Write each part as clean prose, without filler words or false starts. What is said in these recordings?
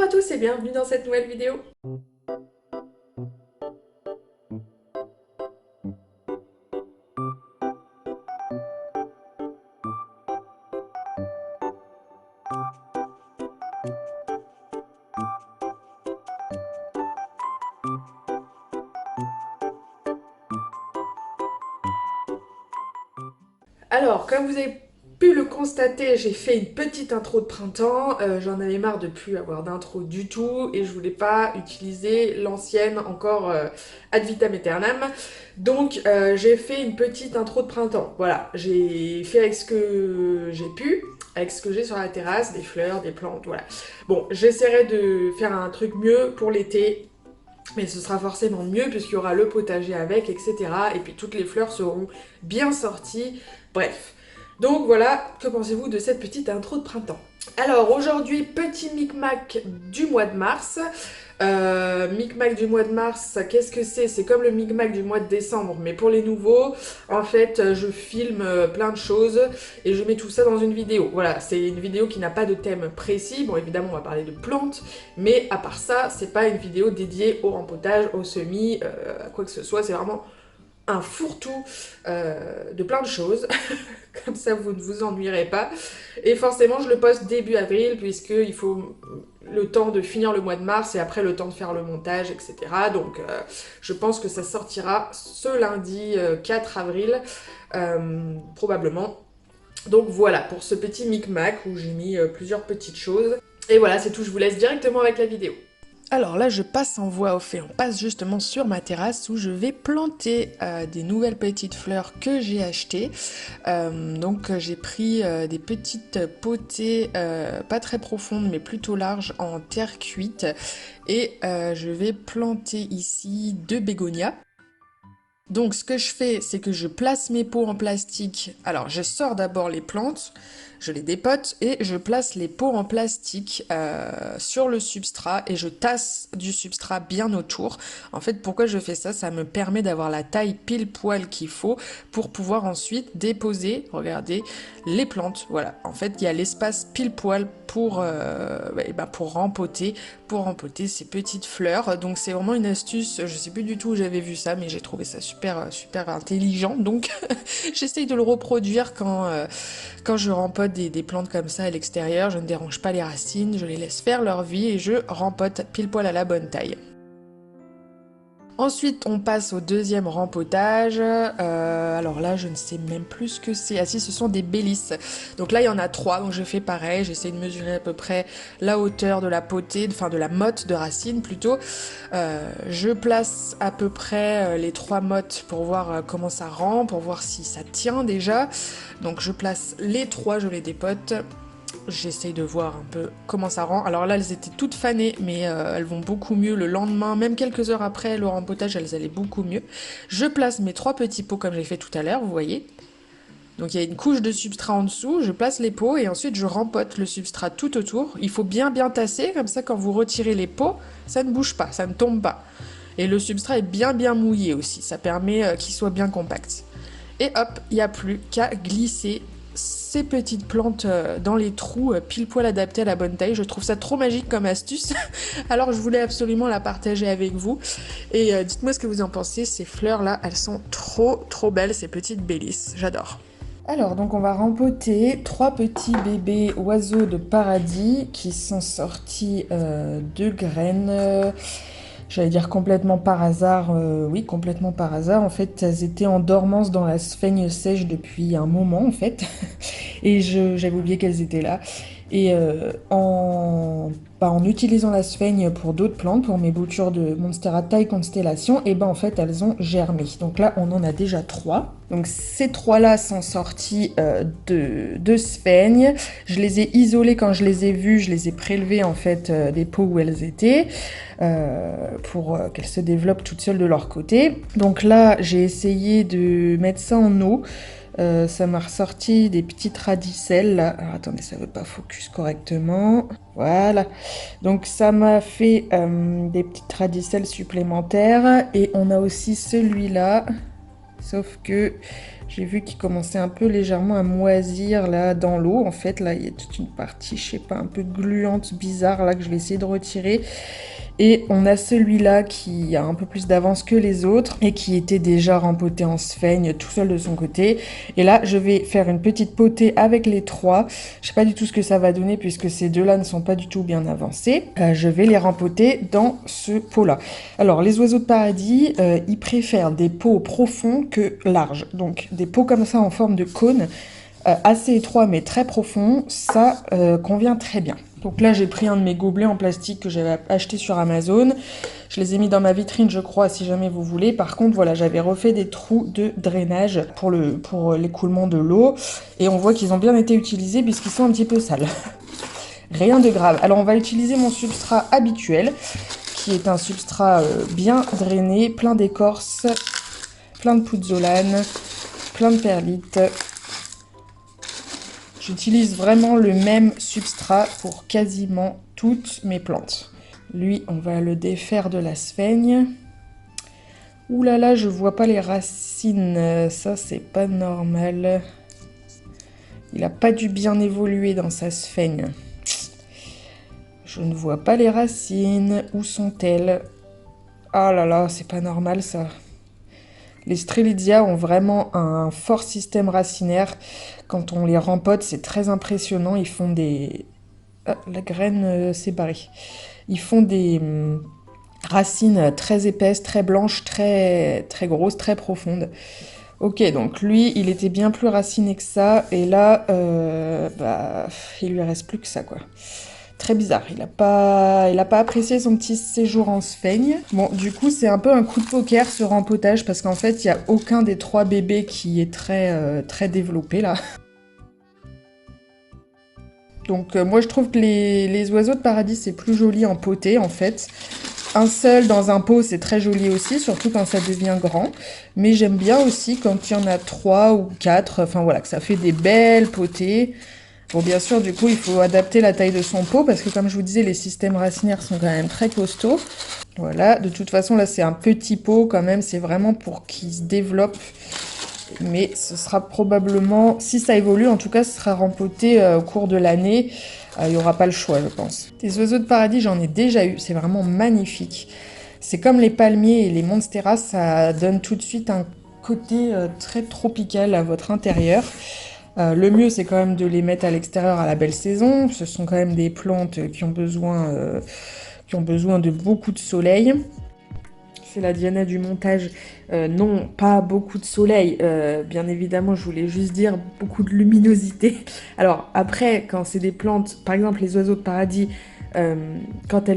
à tous et bienvenue dans cette nouvelle vidéo. Alors, comme vous avez pu le constater, j'ai fait une petite intro de printemps. J'en avais marre de plus avoir d'intro du tout et je voulais pas utiliser l'ancienne encore ad vitam aeternam. Donc, j'ai fait une petite intro de printemps. Voilà, j'ai fait avec ce que j'ai pu, avec ce que j'ai sur la terrasse, des fleurs, des plantes, voilà. Bon, j'essaierai de faire un truc mieux pour l'été. Mais ce sera forcément mieux puisqu'il y aura le potager avec, etc. Et puis toutes les fleurs seront bien sorties. Bref. Donc voilà, que pensez-vous de cette petite intro de printemps? Alors aujourd'hui, petit micmac du mois de mars. Micmac du mois de mars, qu'est-ce que c'est? C'est comme le micmac du mois de décembre, mais pour les nouveaux, en fait, je filme plein de choses et je mets tout ça dans une vidéo. Voilà, c'est une vidéo qui n'a pas de thème précis. Bon, évidemment, on va parler de plantes, mais à part ça, c'est pas une vidéo dédiée au rempotage, au semis, à quoi que ce soit. C'est vraiment un fourre-tout de plein de choses. Comme ça, vous ne vous ennuierez pas. Et forcément, je le poste début avril, puisqu'il faut le temps de finir le mois de mars et après le temps de faire le montage, etc. Donc, je pense que ça sortira ce lundi 4 avril, probablement. Donc voilà, pour ce petit micmac où j'ai mis plusieurs petites choses. Et voilà, c'est tout, je vous laisse directement avec la vidéo. Alors là, je passe en voie off et on passe justement sur ma terrasse où je vais planter des nouvelles petites fleurs que j'ai achetées. Donc j'ai pris des petites potées pas très profondes mais plutôt larges en terre cuite et je vais planter ici 2 bégonias. Donc ce que je fais, c'est que je place mes pots en plastique. Alors je sors d'abord les plantes, je les dépote et je place les pots en plastique sur le substrat et je tasse du substrat bien autour. En fait, pourquoi je fais ça? Ça me permet d'avoir la taille pile poil qu'il faut pour pouvoir ensuite déposer, regardez, les plantes. Voilà, en fait, il y a l'espace pile poil pour rempoter ces petites fleurs. Donc c'est vraiment une astuce, je sais plus du tout où j'avais vu ça, mais j'ai trouvé ça super intelligent. Donc j'essaye de le reproduire quand je rempote des plantes comme ça à l'extérieur. Je ne dérange pas les racines, je les laisse faire leur vie et je rempote pile poil à la bonne taille. Ensuite, on passe au deuxième rempotage. Alors là, je ne sais même plus ce que c'est. Ah si, ce sont des bélisses. Donc là, il y en a 3, donc je fais pareil. J'essaie de mesurer à peu près la hauteur de la potée, enfin de la motte de racine plutôt. Je place à peu près les 3 mottes pour voir comment ça rend, pour voir si ça tient déjà. Donc je place les 3, je les dépote. J'essaye de voir un peu comment ça rend. Alors là, elles étaient toutes fanées, mais elles vont beaucoup mieux le lendemain. Même quelques heures après le rempotage, elles allaient beaucoup mieux. Je place mes 3 petits pots comme j'ai fait tout à l'heure, vous voyez. Donc il y a une couche de substrat en dessous, je place les pots et ensuite je rempote le substrat tout autour. Il faut bien tasser, comme ça quand vous retirez les pots, ça ne bouge pas, ça ne tombe pas. Et le substrat est bien mouillé aussi, ça permet qu'il soit bien compact. Et hop, il n'y a plus qu'à glisser ces petites plantes dans les trous pile poil adaptés à la bonne taille. Je trouve ça trop magique comme astuce. Alors je voulais absolument la partager avec vous. Et dites-moi ce que vous en pensez. Ces fleurs là, elles sont trop belles, ces petites bélisses. J'adore. Alors donc on va rempoter 3 petits bébés oiseaux de paradis qui sont sortis de graines. J'allais dire complètement par hasard, oui, complètement par hasard. En fait, elles étaient en dormance dans la sphaigne sèche depuis un moment, en fait. Et j'avais oublié qu'elles étaient là. Et en utilisant la sphaigne pour d'autres plantes, pour mes boutures de Monstera taille constellation, et ben en fait, elles ont germé. Donc là, on en a déjà 3. Donc ces 3-là sont sortis de sphaigne. Je les ai isolés quand je les ai vus, je les ai prélevés en fait des pots où elles étaient. Pour qu'elles se développent toutes seules de leur côté. Donc là, j'ai essayé de mettre ça en eau. Ça m'a ressorti des petites radicelles. Là. Alors attendez, ça ne veut pas focus correctement. Voilà. Donc ça m'a fait des petites radicelles supplémentaires. Et on a aussi celui-là. Sauf que j'ai vu qu'il commençait un peu légèrement à moisir là dans l'eau. En fait, là, il y a toute une partie, je sais pas, un peu gluante, bizarre, là, que je vais essayer de retirer. Et on a celui-là qui a un peu plus d'avance que les autres et qui était déjà rempoté en sphaigne tout seul de son côté. Et là, je vais faire une petite potée avec les trois. Je sais pas du tout ce que ça va donner puisque ces deux-là ne sont pas du tout bien avancés. Je vais les rempoter dans ce pot-là. Alors, les oiseaux de paradis, ils préfèrent des pots profonds que larges. Donc, des pots comme ça en forme de cône, assez étroit mais très profond, ça convient très bien. Donc là, j'ai pris un de mes gobelets en plastique que j'avais acheté sur Amazon. Je les ai mis dans ma vitrine, je crois, si jamais vous voulez. Par contre, voilà, j'avais refait des trous de drainage pour l'écoulement de l'eau. Et on voit qu'ils ont bien été utilisés puisqu'ils sont un petit peu sales. Rien de grave. Alors, on va utiliser mon substrat habituel, qui est un substrat bien drainé, plein d'écorce, plein de pouzzolane, plein de perlite. J'utilise vraiment le même substrat pour quasiment toutes mes plantes. Lui, on va le défaire de la sphaigne. Ouh là là, je vois pas les racines. Ça, c'est pas normal. Il a pas dû bien évoluer dans sa sphaigne. Je ne vois pas les racines. Où sont-elles? Ah là là, c'est pas normal ça. Les Strelitzia ont vraiment un fort système racinaire. Quand on les rempote, c'est très impressionnant. Ils font des... Ah, la graine s'est barrée. Ils font des racines très épaisses, très blanches, très grosses, très profondes. Ok, donc lui, il était bien plus raciné que ça. Et là, il lui reste plus que ça, quoi. Très bizarre, il a pas apprécié son petit séjour en sphaigne. Bon, du coup, c'est un peu un coup de poker ce rempotage parce qu'en fait, il n'y a aucun des trois bébés qui est très développé là. Donc moi, je trouve que les oiseaux de paradis, c'est plus joli en potée en fait. Un seul dans un pot, c'est très joli aussi, surtout quand ça devient grand. Mais j'aime bien aussi quand il y en a 3 ou 4, enfin voilà, que ça fait des belles potées. Bon, bien sûr, du coup, il faut adapter la taille de son pot parce que, comme je vous disais, les systèmes racinaires sont quand même très costauds. Voilà, de toute façon, là, c'est un petit pot quand même, c'est vraiment pour qu'il se développe. Mais ce sera probablement, si ça évolue, en tout cas, ce sera rempoté au cours de l'année. Il n'y aura pas le choix, je pense. Des oiseaux de paradis, j'en ai déjà eu, c'est vraiment magnifique. C'est comme les palmiers et les monsteras, ça donne tout de suite un côté très tropical à votre intérieur. Le mieux, c'est quand même de les mettre à l'extérieur à la belle saison. Ce sont quand même des plantes qui ont besoin de beaucoup de soleil. C'est la Diana du montage. Non, pas beaucoup de soleil. Bien évidemment, je voulais juste dire beaucoup de luminosité. Alors après, quand c'est des plantes, par exemple les oiseaux de paradis, quand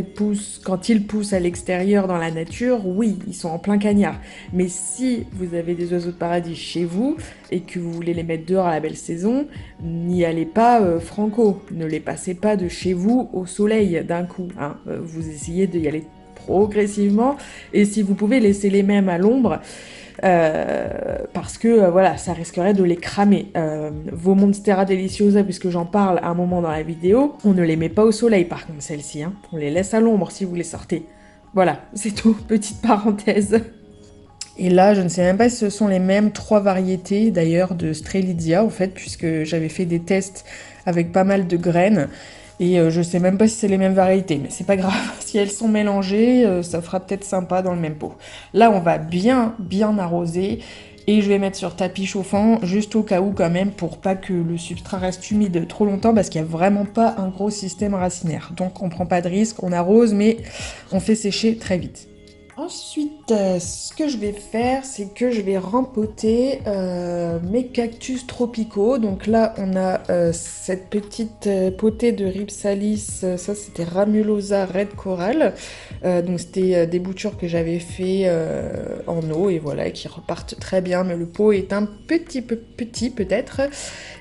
ils poussent à l'extérieur dans la nature, oui, ils sont en plein cagnard. Mais si vous avez des oiseaux de paradis chez vous et que vous voulez les mettre dehors à la belle saison, n'y allez pas franco. Ne les passez pas de chez vous au soleil d'un coup. Hein. Vous essayez d'y aller progressivement et si vous pouvez laisser les mêmes à l'ombre. Parce que voilà, ça risquerait de les cramer. Vos Monstera Deliciosa, puisque j'en parle à un moment dans la vidéo, on ne les met pas au soleil par contre celles-ci, hein. On les laisse à l'ombre si vous les sortez. Voilà, c'est tout, petite parenthèse. Et là, je ne sais même pas si ce sont les mêmes 3 variétés d'ailleurs de Strelitzia en fait, puisque j'avais fait des tests avec pas mal de graines. Et je sais même pas si c'est les mêmes variétés, mais c'est pas grave. Si elles sont mélangées, ça fera peut-être sympa dans le même pot. Là, on va bien arroser. Et je vais mettre sur tapis chauffant, juste au cas où quand même, pour pas que le substrat reste humide trop longtemps, parce qu'il n'y a vraiment pas un gros système racinaire. Donc on prend pas de risque, on arrose, mais on fait sécher très vite. Ensuite, ce que je vais faire, c'est que je vais rempoter mes cactus tropicaux. Donc là, on a cette petite potée de Rhipsalis, ça c'était Ramulosa Red Coral. Donc c'était des boutures que j'avais fait en eau et voilà, qui repartent très bien. Mais le pot est un petit peu petit peut-être.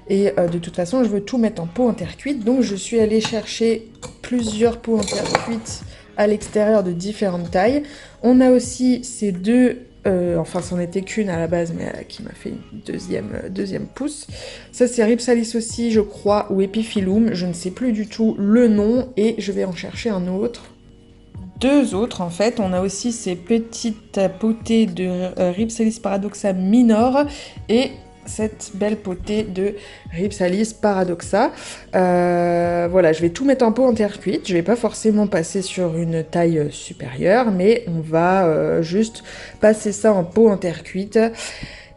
Et de toute façon, je veux tout mettre en pot en terre cuite. Donc je suis allée chercher plusieurs pots en terre cuite à l'extérieur de différentes tailles. On a aussi ces deux, enfin c'en était qu'une à la base, mais qui m'a fait une deuxième pousse. Ça c'est Rhipsalis aussi, je crois, ou Epiphyllum, je ne sais plus du tout le nom, et je vais en chercher un autre. deux autres en fait. On a aussi ces petites potées de Rhipsalis paradoxa minor et cette belle potée de Rhipsalis paradoxa. Voilà, je vais tout mettre en pot en terre cuite. Je vais pas forcément passer sur une taille supérieure, mais on va juste passer ça en pot en terre cuite.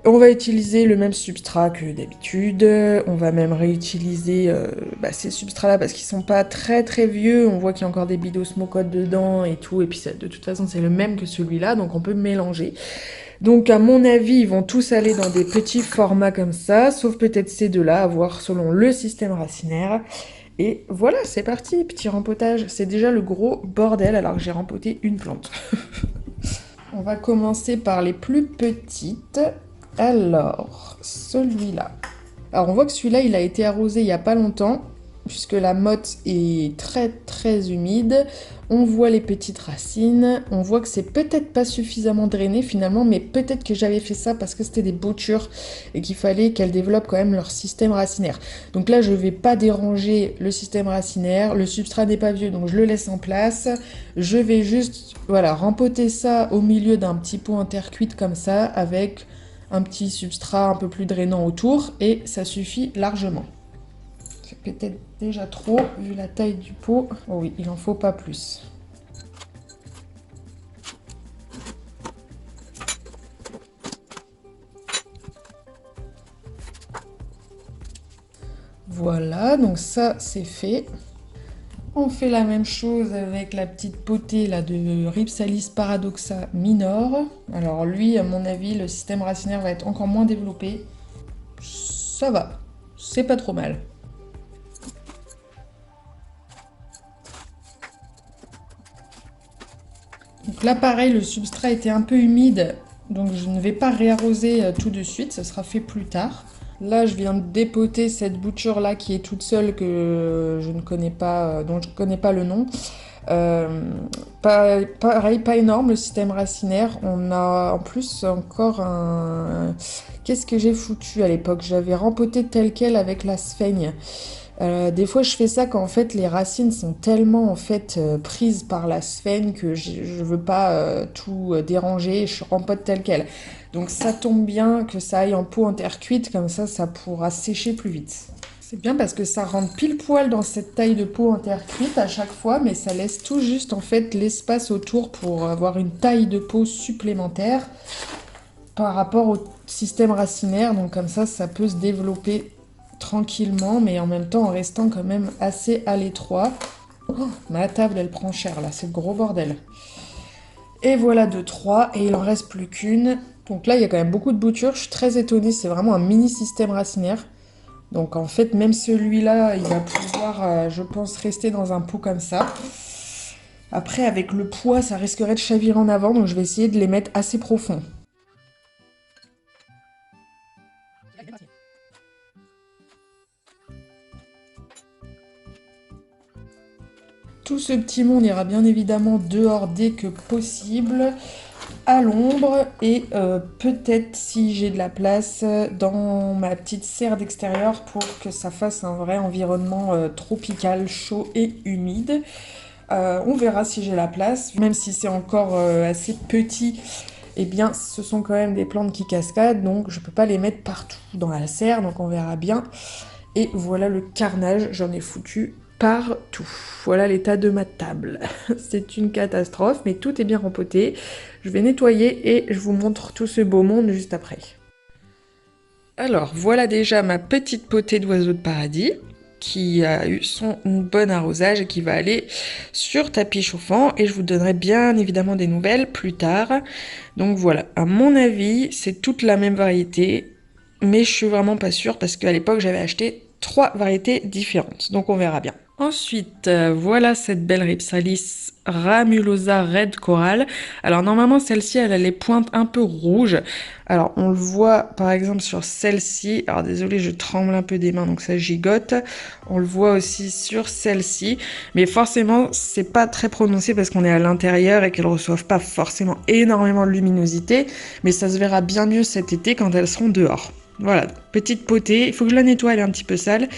On va utiliser le même substrat que d'habitude, on va même réutiliser ces substrats là parce qu'ils sont pas très très vieux, on voit qu'il y a encore des bidosmocotes dedans et tout, et puis ça, de toute façon c'est le même que celui-là, donc on peut mélanger. Donc à mon avis ils vont tous aller dans des petits formats comme ça, sauf peut-être ces deux-là, à voir selon le système racinaire. Et voilà, c'est parti, petit rempotage. C'est déjà le gros bordel alors que j'ai rempoté une plante. On va commencer par les plus petites. Alors, celui-là. Alors, on voit que celui-là, il a été arrosé il n'y a pas longtemps, puisque la motte est très très humide. On voit les petites racines. On voit que c'est peut-être pas suffisamment drainé finalement, mais peut-être que j'avais fait ça parce que c'était des boutures et qu'il fallait qu'elles développent quand même leur système racinaire. Donc là, je vais pas déranger le système racinaire. Le substrat n'est pas vieux, donc je le laisse en place. Je vais juste, voilà, rempoter ça au milieu d'un petit pot en terre cuite comme ça, avec un petit substrat un peu plus drainant autour, et ça suffit largement. C'est peut-être déjà trop, vu la taille du pot. Oh oui, il en faut pas plus. Voilà, donc ça c'est fait. On fait la même chose avec la petite potée là, de Rhipsalis paradoxa minor. Alors lui, à mon avis, le système racinaire va être encore moins développé. Ça va, c'est pas trop mal. Donc là pareil, le substrat était un peu humide, donc je ne vais pas réarroser tout de suite, ça sera fait plus tard. Là, je viens de dépoter cette bouture là qui est toute seule, que je ne connais pas, dont je ne connais pas le nom. Pareil, pas énorme le système racinaire. On a en plus encore un... Qu'est-ce que j'ai foutu à l'époque? J'avais rempoté tel quel avec la sphaigne. Des fois, je fais ça quand en fait les racines sont tellement en fait prises par la sphaigne que je veux pas tout déranger, je rempote tel quel. Donc ça tombe bien que ça aille en pot en terre cuite, comme ça pourra sécher plus vite. C'est bien parce que ça rentre pile poil dans cette taille de pot en terre cuite à chaque fois, mais ça laisse tout juste en fait l'espace autour pour avoir une taille de pot supplémentaire par rapport au système racinaire. Donc comme ça peut se développer tranquillement, mais en même temps en restant quand même assez à l'étroit. Oh, ma table elle prend cher là, c'est le gros bordel. Et voilà 2-3, et il en reste plus qu'une. Donc là il y a quand même beaucoup de boutures, je suis très étonnée, c'est vraiment un mini système racinaire. Donc en fait même celui-là il va pouvoir je pense rester dans un pot comme ça. Après avec le poids ça risquerait de chavirer en avant, donc je vais essayer de les mettre assez profond. Tout ce petit monde ira bien évidemment dehors dès que possible, à l'ombre, et peut-être si j'ai de la place dans ma petite serre d'extérieur pour que ça fasse un vrai environnement tropical, chaud et humide. On verra si j'ai la place, même si c'est encore assez petit, eh bien ce sont quand même des plantes qui cascadent, donc je peux pas les mettre partout dans la serre, donc on verra bien. Et voilà le carnage, j'en ai foutu partout. Voilà l'état de ma table. C'est une catastrophe, mais tout est bien rempoté. Je vais nettoyer et je vous montre tout ce beau monde juste après. Alors, voilà déjà ma petite potée d'oiseau de paradis qui a eu son bon arrosage et qui va aller sur tapis chauffant, et je vous donnerai bien évidemment des nouvelles plus tard. Donc voilà, à mon avis, c'est toute la même variété, mais je suis vraiment pas sûre parce qu'à l'époque j'avais acheté 3 variétés différentes, donc on verra bien. Ensuite, voilà cette belle Rhipsalis ramulosa red coral. Alors normalement celle-ci elle a les pointes un peu rouges. Alors on le voit par exemple sur celle-ci. Alors désolé, je tremble un peu des mains donc ça gigote. On le voit aussi sur celle-ci, mais forcément c'est pas très prononcé parce qu'on est à l'intérieur et qu'elles reçoivent pas forcément énormément de luminosité, mais ça se verra bien mieux cet été quand elles seront dehors. Voilà, petite potée, il faut que je la nettoie, elle est un petit peu sale,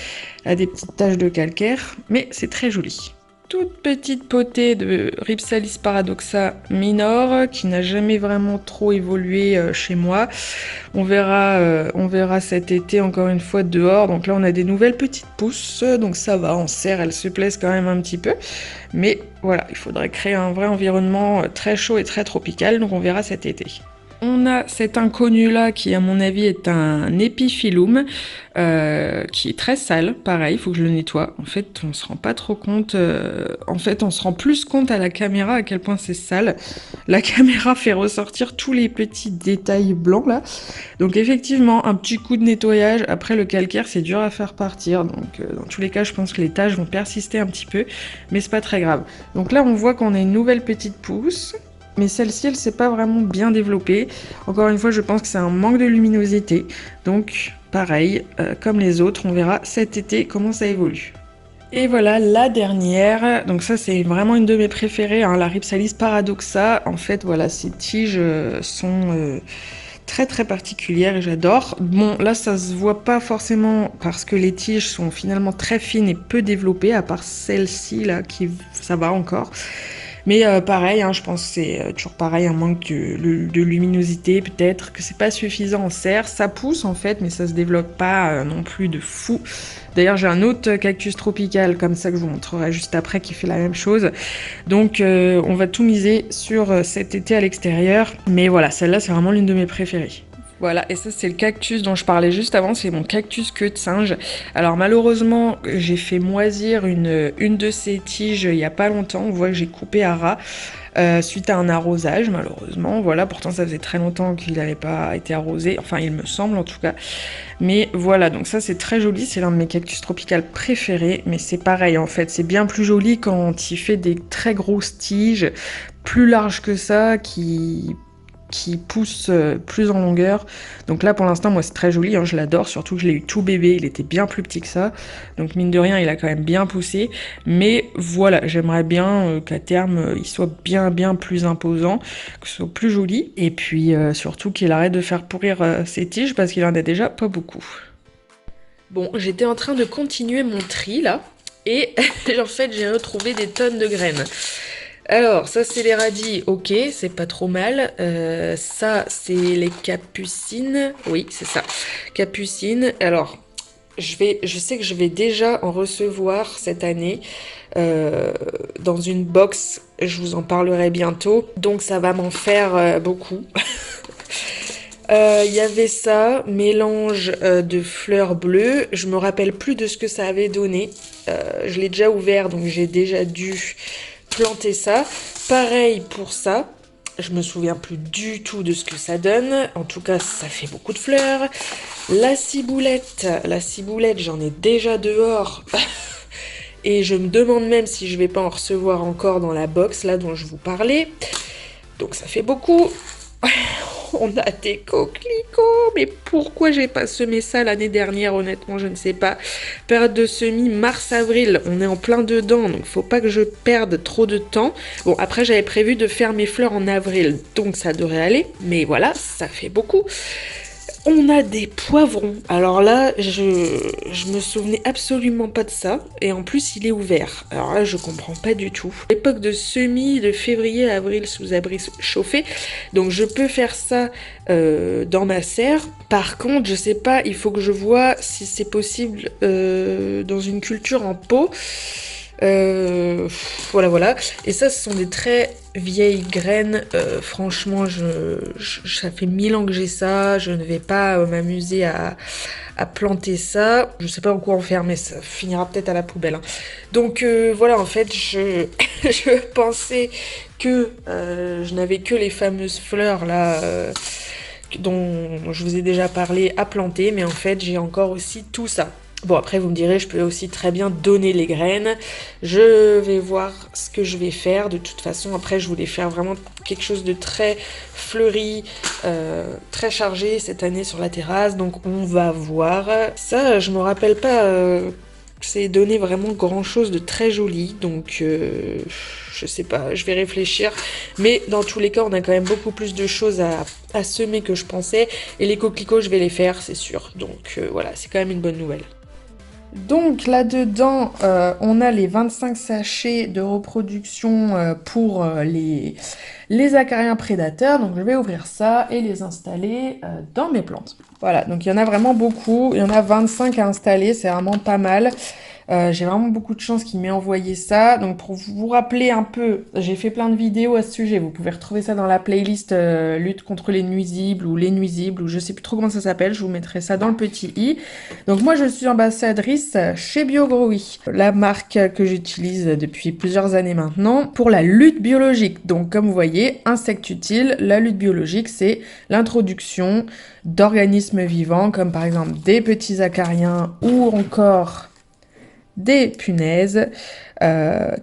elle a des petites taches de calcaire, mais c'est très joli. toute petite potée de Rhipsalis paradoxa minor qui n'a jamais vraiment trop évolué chez moi. On verra cet été encore une fois dehors. Donc là on a des nouvelles petites pousses, donc ça va, en serre, elles se plaisent quand même un petit peu. Mais voilà, il faudrait créer un vrai environnement très chaud et très tropical, donc on verra cet été. On a cet inconnu-là qui, à mon avis, est un épiphyllum, qui est très sale. Pareil, il faut que je le nettoie. En fait, on se rend pas trop compte. En fait, on se rend plus compte à la caméra à quel point c'est sale. La caméra fait ressortir tous les petits détails blancs, là. Donc, effectivement, un petit coup de nettoyage. Après, le calcaire, c'est dur à faire partir. Donc, dans tous les cas, je pense que les taches vont persister un petit peu. Mais c'est pas très grave. Donc là, on voit qu'on a une nouvelle petite pousse. Mais celle-ci, elle s'est pas vraiment bien développée. Encore une fois, je pense que c'est un manque de luminosité. Donc, pareil, comme les autres, on verra cet été comment ça évolue. Et voilà la dernière. Donc ça, c'est vraiment une de mes préférées, hein, la Rhipsalis paradoxa. En fait, voilà, ces tiges sont très très particulières et j'adore. Bon, là, ça se voit pas forcément parce que les tiges sont finalement très fines et peu développées, à part celle-ci là, qui ça va encore. Mais pareil, hein, je pense que c'est toujours pareil, un manque de luminosité, peut-être que c'est pas suffisant en serre. Ça pousse en fait, mais ça se développe pas non plus de fou. D'ailleurs, j'ai un autre cactus tropical comme ça que je vous montrerai juste après qui fait la même chose. Donc, on va tout miser sur cet été à l'extérieur. Mais voilà, celle-là, c'est vraiment l'une de mes préférées. Voilà, et ça c'est le cactus dont je parlais juste avant, c'est mon cactus queue de singe. Alors malheureusement, j'ai fait moisir une de ces tiges il y a pas longtemps, on voit que j'ai coupé à ras. Suite à un arrosage, malheureusement. Voilà, pourtant ça faisait très longtemps qu'il n'avait pas été arrosé, enfin il me semble en tout cas. Mais voilà, donc ça c'est très joli, c'est l'un de mes cactus tropicales préférés, mais c'est pareil en fait, c'est bien plus joli quand il fait des très grosses tiges, plus larges que ça, qui pousse plus en longueur. Donc là pour l'instant moi c'est très joli, hein, je l'adore, surtout que je l'ai eu tout bébé, il était bien plus petit que ça, donc mine de rien il a quand même bien poussé, mais voilà, j'aimerais bien qu'à terme il soit bien plus imposant, que ce soit plus joli, et puis surtout qu'il arrête de faire pourrir ses tiges parce qu'il en a déjà pas beaucoup. Bon, j'étais en train de continuer mon tri là, et en fait j'ai retrouvé des tonnes de graines. Alors, ça c'est les radis, ok, c'est pas trop mal. Ça c'est les capucines, oui c'est ça, capucines. Alors, je sais que je vais déjà en recevoir cette année dans une box, je vous en parlerai bientôt. Donc ça va m'en faire beaucoup. Il y avait ça, mélange de fleurs bleues. Je me rappelle plus de ce que ça avait donné. Je l'ai déjà ouvert, donc j'ai déjà dû planter ça. Pareil pour ça. Je me souviens plus du tout de ce que ça donne. En tout cas, ça fait beaucoup de fleurs. La ciboulette, j'en ai déjà dehors. Et je me demande même si je vais pas en recevoir encore dans la box là dont je vous parlais. Donc ça fait beaucoup. On a des coquelicots, mais pourquoi j'ai pas semé ça l'année dernière, honnêtement, je ne sais pas. Période de semis, mars-avril, on est en plein dedans, donc faut pas que je perde trop de temps. Bon, après j'avais prévu de faire mes fleurs en avril, donc ça devrait aller, mais voilà, ça fait beaucoup. On a des poivrons. Alors là, je me souvenais absolument pas de ça. Et en plus, il est ouvert. Alors là, je comprends pas du tout. Époque de semis de février à avril sous abri chauffé. Donc je peux faire ça dans ma serre. Par contre, je sais pas, il faut que je vois si c'est possible dans une culture en pot. Voilà. Et ça, ce sont des très vieilles graines. Franchement, ça fait 1000 ans que j'ai ça. Je ne vais pas m'amuser à planter ça. Je sais pas en quoi en faire, mais ça finira peut-être à la poubelle, hein. Donc voilà, en fait, je pensais que je n'avais que les fameuses fleurs là. Dont je vous ai déjà parlé à planter, mais en fait j'ai encore aussi tout ça. Bon, après vous me direz, je peux aussi très bien donner les graines. Je vais voir ce que je vais faire. De toute façon, après je voulais faire vraiment quelque chose de très fleuri, très chargé cette année sur la terrasse, donc on va voir. Ça, je me rappelle pas c'est donné vraiment grand chose de très joli, donc je sais pas, je vais réfléchir, mais dans tous les cas on a quand même beaucoup plus de choses à semer que je pensais, et les coquelicots je vais les faire c'est sûr, donc voilà, c'est quand même une bonne nouvelle. Donc là-dedans, on a les 25 sachets de reproduction pour les acariens prédateurs. Donc je vais ouvrir ça et les installer dans mes plantes. Voilà, donc il y en a vraiment beaucoup. Il y en a 25 à installer, c'est vraiment pas mal. J'ai vraiment beaucoup de chance qu'il m'ait envoyé ça. Donc pour vous rappeler un peu, j'ai fait plein de vidéos à ce sujet. Vous pouvez retrouver ça dans la playlist lutte contre les nuisibles ou les nuisibles ou je sais plus trop comment ça s'appelle. Je vous mettrai ça dans le petit i. Donc moi je suis ambassadrice chez BioGrowy, la marque que j'utilise depuis plusieurs années maintenant pour la lutte biologique. Donc comme vous voyez, insectes utiles, la lutte biologique c'est l'introduction d'organismes vivants comme par exemple des petits acariens ou encore des punaises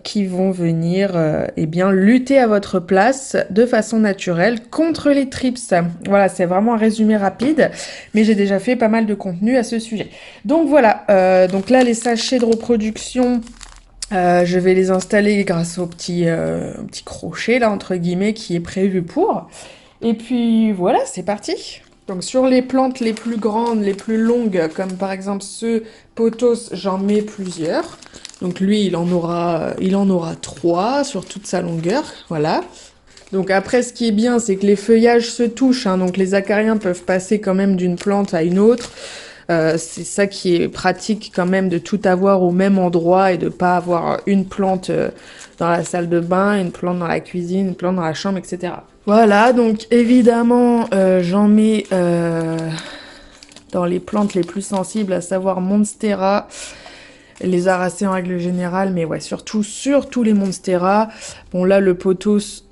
qui vont venir eh bien, lutter à votre place de façon naturelle contre les trips. Voilà, c'est vraiment un résumé rapide, mais j'ai déjà fait pas mal de contenu à ce sujet. Donc voilà, donc là les sachets de reproduction, je vais les installer grâce au petit crochet là entre guillemets qui est prévu pour. Et puis voilà, c'est parti. Donc sur les plantes les plus grandes, les plus longues, comme par exemple ce pothos, j'en mets plusieurs. Donc lui, il en aura 3 sur toute sa longueur, voilà. Donc après, ce qui est bien, c'est que les feuillages se touchent, hein, donc les acariens peuvent passer quand même d'une plante à une autre. C'est ça qui est pratique quand même de tout avoir au même endroit et de pas avoir une plante dans la salle de bain, une plante dans la cuisine, une plante dans la chambre, etc. Voilà, donc évidemment, j'en mets dans les plantes les plus sensibles, à savoir Monstera, les Aracées en règle générale, mais ouais, surtout les Monstera. Bon là, le pothos,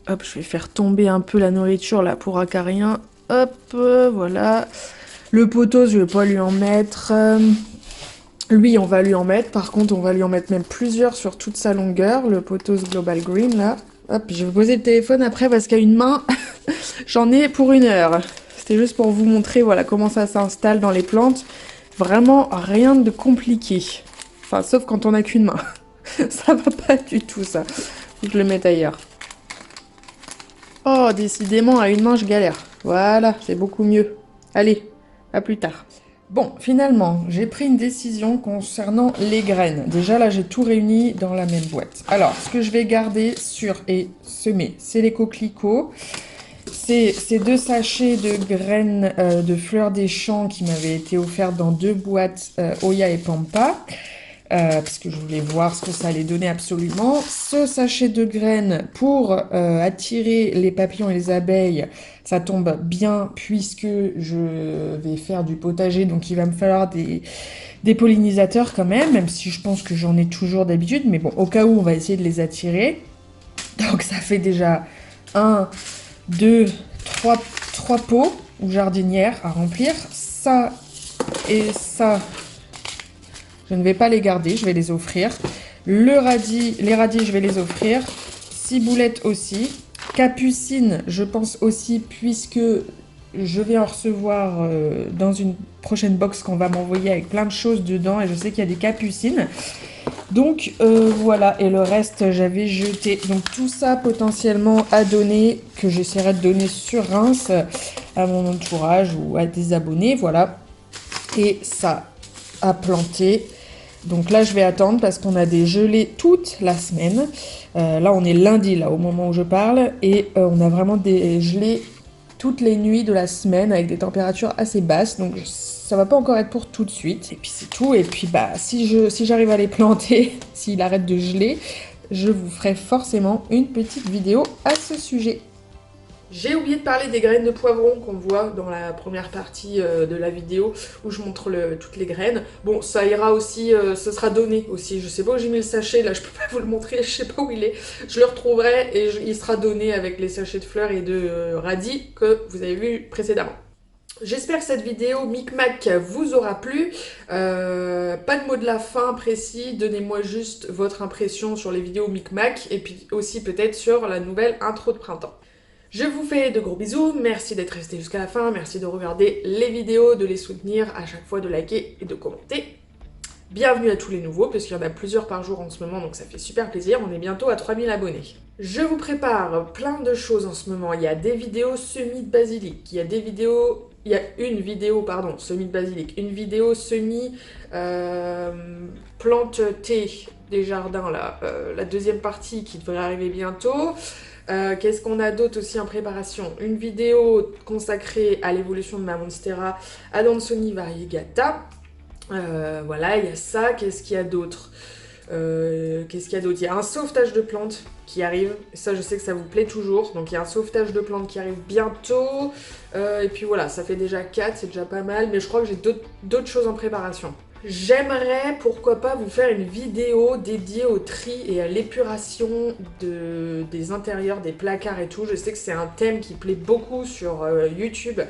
hop, je vais faire tomber un peu la nourriture là pour acariens. Hop, voilà. Le pothos, je vais pas lui en mettre. Lui, on va lui en mettre. Par contre, on va lui en mettre même plusieurs sur toute sa longueur. Le pothos Global Green, là. Hop, je vais poser le téléphone après parce qu'à une main, j'en ai pour 1 heure. C'était juste pour vous montrer voilà, comment ça s'installe dans les plantes. Vraiment rien de compliqué. Enfin, sauf quand on n'a qu'une main. Ça va pas du tout, ça. Faut que je le mette ailleurs. Oh, décidément, à une main, je galère. Voilà, c'est beaucoup mieux. Allez, à plus tard. Bon, finalement, j'ai pris une décision concernant les graines. Déjà, là, j'ai tout réuni dans la même boîte. Alors, ce que je vais garder sûr et semer, c'est les coquelicots. C'est ces 2 sachets de graines de fleurs des champs qui m'avaient été offertes dans 2 boîtes Oya et Pampa. Parce que je voulais voir ce que ça allait donner absolument. Ce sachet de graines pour attirer les papillons et les abeilles, ça tombe bien puisque je vais faire du potager, donc il va me falloir des pollinisateurs quand même si je pense que j'en ai toujours d'habitude, mais bon, au cas où, on va essayer de les attirer. Donc ça fait déjà 1, 2, 3 pots ou jardinières à remplir. Ça et ça, je ne vais pas les garder, je vais les offrir. Les radis, je vais les offrir. Ciboulette aussi. Capucine, je pense aussi, puisque je vais en recevoir dans une prochaine box qu'on va m'envoyer avec plein de choses dedans. Et je sais qu'il y a des capucines. Donc voilà, et le reste, j'avais jeté. Donc tout ça potentiellement à donner, que j'essaierai de donner sur Reims à mon entourage ou à des abonnés, voilà. Et ça à planter. Donc là, je vais attendre parce qu'on a des gelées toute la semaine. Là, on est lundi, là, au moment où je parle. Et on a vraiment des gelées toutes les nuits de la semaine avec des températures assez basses. Donc ça va pas encore être pour tout de suite. Et puis c'est tout. Et puis bah si j'arrive à les planter, s'il arrête de geler, je vous ferai forcément une petite vidéo à ce sujet. J'ai oublié de parler des graines de poivron qu'on voit dans la première partie de la vidéo où je montre toutes les graines. Bon, ça ira aussi, ce sera donné aussi. Je sais pas où j'ai mis le sachet, là je peux pas vous le montrer, je sais pas où il est. Je le retrouverai et il sera donné avec les sachets de fleurs et de radis que vous avez vu précédemment. J'espère que cette vidéo Micmac vous aura plu. Pas de mot de la fin précis, donnez-moi juste votre impression sur les vidéos Micmac et puis aussi peut-être sur la nouvelle intro de printemps. Je vous fais de gros bisous, merci d'être resté jusqu'à la fin, merci de regarder les vidéos, de les soutenir à chaque fois, de liker et de commenter. Bienvenue à tous les nouveaux, parce qu'il y en a plusieurs par jour en ce moment, donc ça fait super plaisir, on est bientôt à 3000 abonnés. Je vous prépare plein de choses en ce moment, il y a des vidéos semis de basilic, il y a des vidéos il y a une vidéo, pardon, semis de basilic, une vidéo semis plante thé des jardins là, la deuxième partie qui devrait arriver bientôt. Qu'est-ce qu'on a d'autre aussi en préparation? Une vidéo consacrée à l'évolution de ma Monstera Adansonii variegata. Voilà, il y a ça. Qu'est-ce qu'il y a d'autre? Qu'est-ce qu'il y a d'autre? Il y a un sauvetage de plantes qui arrive. Ça, je sais que ça vous plaît toujours. Donc, il y a un sauvetage de plantes qui arrive bientôt. Et puis voilà, ça fait déjà 4, c'est déjà pas mal. Mais je crois que j'ai d'autres choses en préparation. J'aimerais, pourquoi pas, vous faire une vidéo dédiée au tri et à l'épuration des intérieurs, des placards et tout. Je sais que c'est un thème qui plaît beaucoup sur YouTube.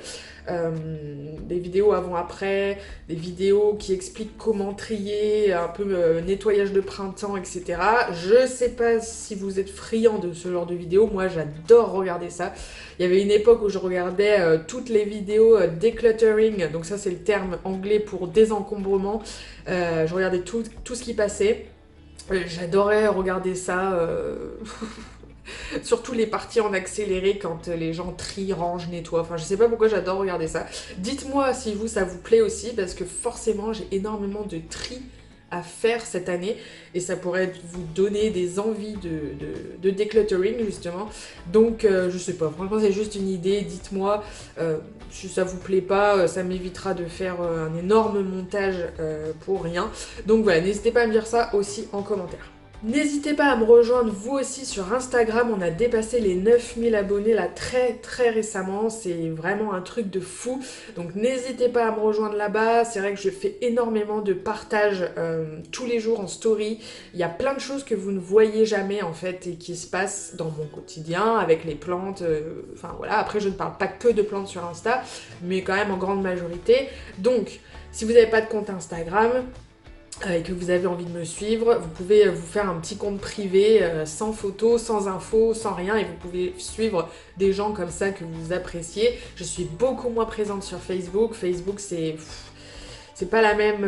Des vidéos avant-après, des vidéos qui expliquent comment trier, un peu nettoyage de printemps, etc. Je sais pas si vous êtes friand de ce genre de vidéos, moi j'adore regarder ça. Il y avait une époque où je regardais toutes les vidéos decluttering, donc ça c'est le terme anglais pour désencombrement. Je regardais tout ce qui passait. J'adorais regarder ça. Surtout les parties en accéléré quand les gens trient, rangent, nettoient. Enfin, je sais pas pourquoi j'adore regarder ça. Dites-moi si vous, ça vous plaît aussi, parce que forcément, j'ai énormément de tri à faire cette année et ça pourrait vous donner des envies de decluttering justement. Donc je sais pas, franchement c'est juste une idée, dites-moi si ça vous plaît pas, ça m'évitera de faire un énorme montage pour rien. Donc voilà, n'hésitez pas à me dire ça aussi en commentaire. N'hésitez pas à me rejoindre vous aussi sur Instagram, on a dépassé les 9000 abonnés là très récemment, c'est vraiment un truc de fou, donc n'hésitez pas à me rejoindre là-bas, c'est vrai que je fais énormément de partages tous les jours en story, il y a plein de choses que vous ne voyez jamais en fait et qui se passent dans mon quotidien avec les plantes, enfin voilà, après je ne parle pas que de plantes sur Insta, mais quand même en grande majorité, donc si vous n'avez pas de compte Instagram, et que vous avez envie de me suivre, vous pouvez vous faire un petit compte privé, sans photos, sans infos, sans rien, et vous pouvez suivre des gens comme ça que vous appréciez. Je suis beaucoup moins présente sur Facebook. Facebook, c'est pas la même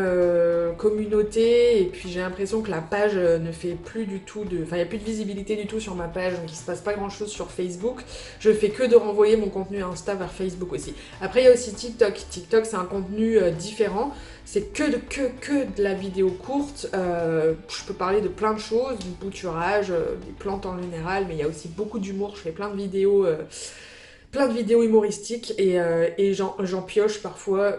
communauté, et puis j'ai l'impression que la page ne fait plus du tout de... Enfin, il n'y a plus de visibilité du tout sur ma page, donc il se passe pas grand chose sur Facebook. Je fais que de renvoyer mon contenu Insta vers Facebook aussi. Après, il y a aussi TikTok. TikTok, c'est un contenu différent. C'est que de la vidéo courte. Je peux parler de plein de choses, du bouturage, des plantes en général, mais il y a aussi beaucoup d'humour. Je fais plein de vidéos humoristiques et j'en pioche parfois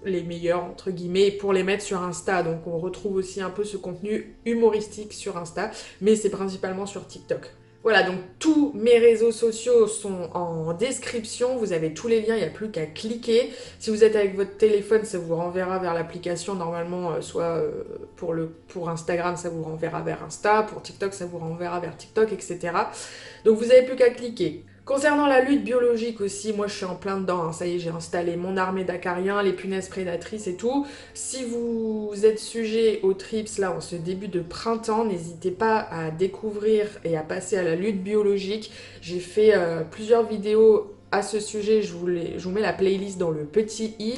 les meilleurs entre guillemets pour les mettre sur Insta, donc on retrouve aussi un peu ce contenu humoristique sur Insta, mais c'est principalement sur TikTok. Voilà, donc tous mes réseaux sociaux sont en description, vous avez tous les liens, il n'y a plus qu'à cliquer. Si vous êtes avec votre téléphone, ça vous renverra vers l'application normalement, soit pour Instagram, ça vous renverra vers Insta, pour TikTok, ça vous renverra vers TikTok, etc. Donc vous n'avez plus qu'à cliquer. Concernant la lutte biologique aussi, moi je suis en plein dedans, hein. Ça y est, j'ai installé mon armée d'acariens, les punaises prédatrices et tout. Si vous êtes sujet aux trips là en ce début de printemps, n'hésitez pas à découvrir et à passer à la lutte biologique. J'ai fait plusieurs vidéos à ce sujet, je vous mets la playlist dans le petit i.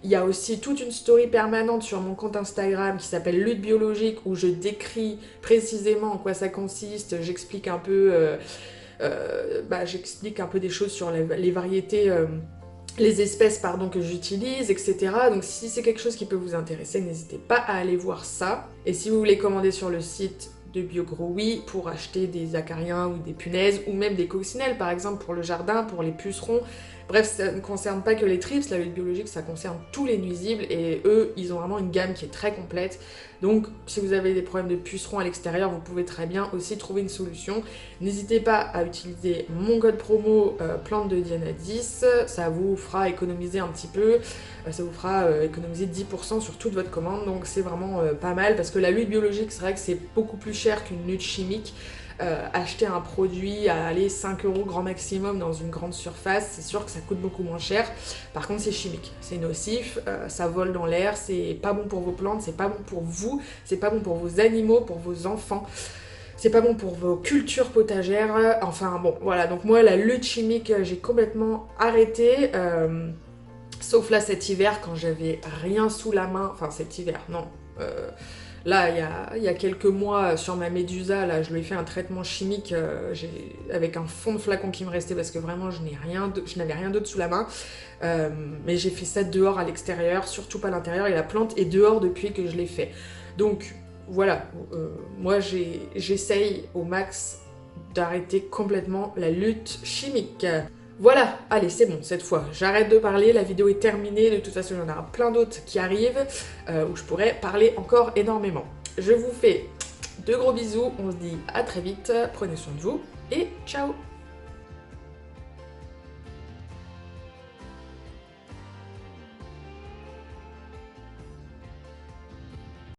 Il y a aussi toute une story permanente sur mon compte Instagram qui s'appelle Lutte biologique où je décris précisément en quoi ça consiste, j'explique un peu... j'explique un peu des choses sur les variétés, les espèces pardon, que j'utilise, etc. Donc si c'est quelque chose qui peut vous intéresser, n'hésitez pas à aller voir ça. Et si vous voulez commander sur le site de BioGroWi pour acheter des acariens ou des punaises, ou même des coccinelles par exemple pour le jardin, pour les pucerons, bref, ça ne concerne pas que les trips, la lutte biologique ça concerne tous les nuisibles et eux ils ont vraiment une gamme qui est très complète. Donc si vous avez des problèmes de pucerons à l'extérieur, vous pouvez très bien aussi trouver une solution. N'hésitez pas à utiliser mon code promo plante de Diana 10, ça vous fera économiser un petit peu, ça vous fera économiser 10% sur toute votre commande, donc c'est vraiment pas mal parce que la lutte biologique c'est vrai que c'est beaucoup plus cher qu'une lutte chimique. Acheter un produit à aller 5 € grand maximum dans une grande surface, c'est sûr que ça coûte beaucoup moins cher. Par contre, c'est chimique, c'est nocif, ça vole dans l'air, c'est pas bon pour vos plantes, c'est pas bon pour vous, c'est pas bon pour vos animaux, pour vos enfants. C'est pas bon pour vos cultures potagères, enfin bon, voilà. Donc moi, la lutte chimique, j'ai complètement arrêté. Sauf là cet hiver, quand j'avais rien sous la main, enfin cet hiver, non. Là, il y a quelques mois, sur ma médusa, là, je lui ai fait un traitement chimique avec un fond de flacon qui me restait parce que vraiment, je n'avais rien d'autre sous la main. Mais j'ai fait ça dehors à l'extérieur, surtout pas à l'intérieur, et la plante est dehors depuis que je l'ai fait. Donc voilà, moi j'essaye au max d'arrêter complètement la lutte chimique. Voilà, allez c'est bon cette fois, j'arrête de parler, la vidéo est terminée, de toute façon il y en aura plein d'autres qui arrivent, où je pourrais parler encore énormément. Je vous fais de gros bisous, on se dit à très vite, prenez soin de vous, et ciao!